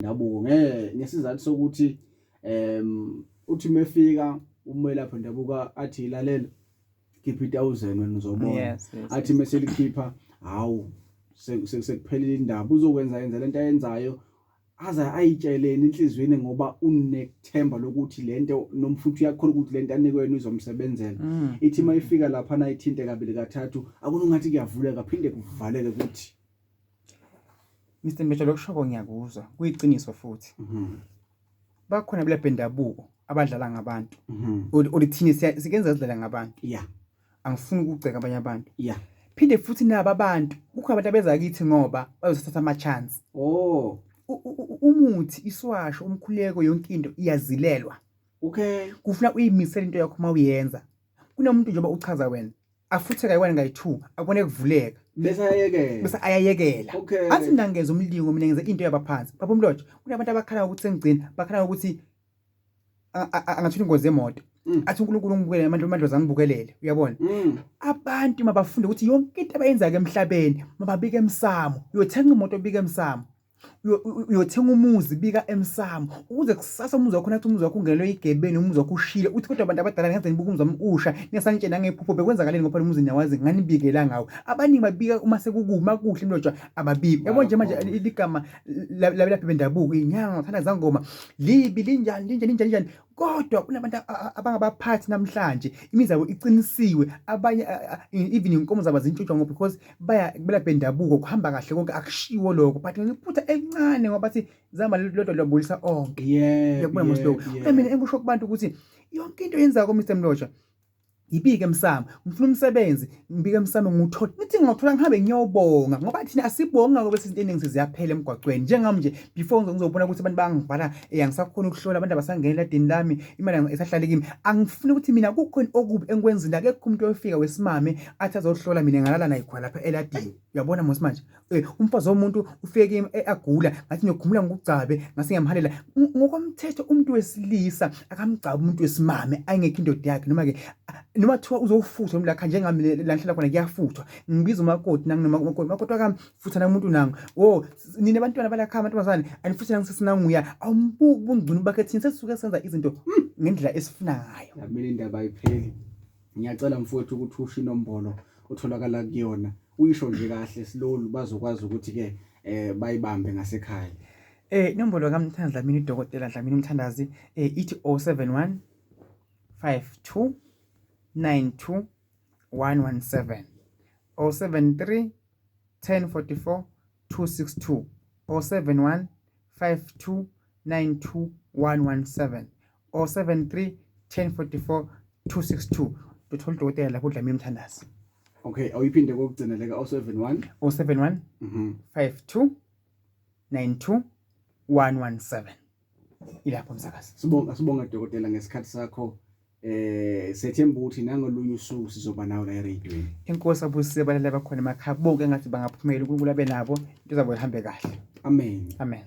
Ndabuko ngesizathu sokuthi uthi mefika umelaphi wendabuko athi ilalela khipha 1000 wena uzobona, athi meselikhipha hawu sekuphelile indaba, uzokwenza yenza lento ayenzayo aze ayitsheleni enhlizweni ngoba unethemba lokuthi lento nomfuthu yakho ukuthi lento anikwe wena izomsebenzela. Ithi mayifika lapha nayithinte kabili kathathu akungathi kuyavuleka phinde kuvaleke ukuthi Mr. Mbeja lokushoko ngiyakuzwa kuyiqiniso futhi. Bakhona bela bendabuko abadlala ngabantu. Olithini sikenza sidlala ngabantu. Yeah. Angifuni ukugceka abanye abantu. Yeah. Phinde futhi nabo abantu kukho abantu abeza kithi ngoba bazothatha ama chance. Oh. Umuthi iswasho umkhuleko yonke into iyazilelwa. Okay. Kufuna uyimisela into yakho mawuyenza. Kunomuntu njengoba uchaza wena afutheka yiwena ngayi2 akubone kuvuleka bese ayayekela. Okay. Athi ngangeza umlingo mina ngenza into yabaphansi. Baba umlotsho kunabantu abakhala ukuthi sengigcina bakhala ukuthi angathula ingozi yemoto. Athi uNkulunkulu ngibukele amandla zangibukelele uyabona. Abantu mabafunde ukuthi yonke into abayenza ke emhlabeni mababike emsamo. Uyothenga imoto bika emsamo. Uyothenga umuzi bika emsamo ukuze kusasa umuzi wakho nathi umuzi wakho ungenelwe igebeni umuzi wakho ushile uthi kodwa abantu abadala ngenze nibuka umuzi wami usha nesantshena ngephupho bekwenzakaleni ngoba umuzi niyawazi nganibikela ngawo abaningi babika uma sekukuma kuhle imlotsha ababiki yabo nje manje iligama labelaphi bendabuko inyanga ngathanda zangoma libi linjani kodwa kunabantu abangabaphathi namhlanje imizabo iqinisiwe abanye even inkomo zaba zintshutshwa ngoba because baya kubela bendabuko kuhamba kahle konke akushiwo lokho but ngiphutha encane ngoba bathi zama lodwa lwabulisa onke. Yakubona moslo mina engisho kubantu ukuthi yonke into yenzako Mr. Mlotsha ibike emsamo ngifuna umsebenzi ngibike emsamo nguthola nithi ngothola ngihambe ngiyobonga ngoba thina asibonga ngoba izinto eningi siziyaphela emgwaqweni njengami nje before ngizobona ukuthi abantu bangivala angisakhona ukuhlola abantu abasangena eladini lami imali esahlale kimi angifuni ukuthi mina kukhona okubi engikwenzile akekho umuntu oyofika wesimame athi azohlola mina ngalala naye khona lapha eladini uyabona manje umfazi womuntu ufike kimi agula ngathi ngiyokhumula ngokugcabe ngase ngiyamhalela ngokomthetho umuntu wesilisa akamgcaba umuntu wesimame ayengekho indoda yakhe noma thiwa uzofutha umlakha njengami lanhlala khona kuyafuthwa ngibiza umakoti makoti wakami futha namuntu nangu nina abantwana balakha amantombazane anifutha nangisesinanguya awumbuki ubungcunu bakhe thina sesisuke senza izinto ngendlela esifuna ngayo. Mina indaba ayipheli ngiyacela mfowethu ukuthi usho inombolo utholakala kuyona uyisho nje kahle slowly bazokwazi ukuthi ke bayibambe ngasekhaya. Inombolo kaMthandazi Dlamini uDokotela Dlamini Mthandazi ithi 071 52 92 117 073 1044 262 071 52 92 117 073 1044 262 Dothola uDokotela lapho Dlamini Mthandazi. Okay, awuyiphinde kokugcineleka 071 52 92 117 ilapho msakazi. Sibonga Dokotela ngesikhathi sakho. Sethemba ukuthi nangolunye usuku sizoba nawo la eradioweni. Inkosi abusise balala bakhona emakhaya bonke engathi bangaphumela uNkulunkulu abe nabo into zabo ihambe kahle. Amen. Amen.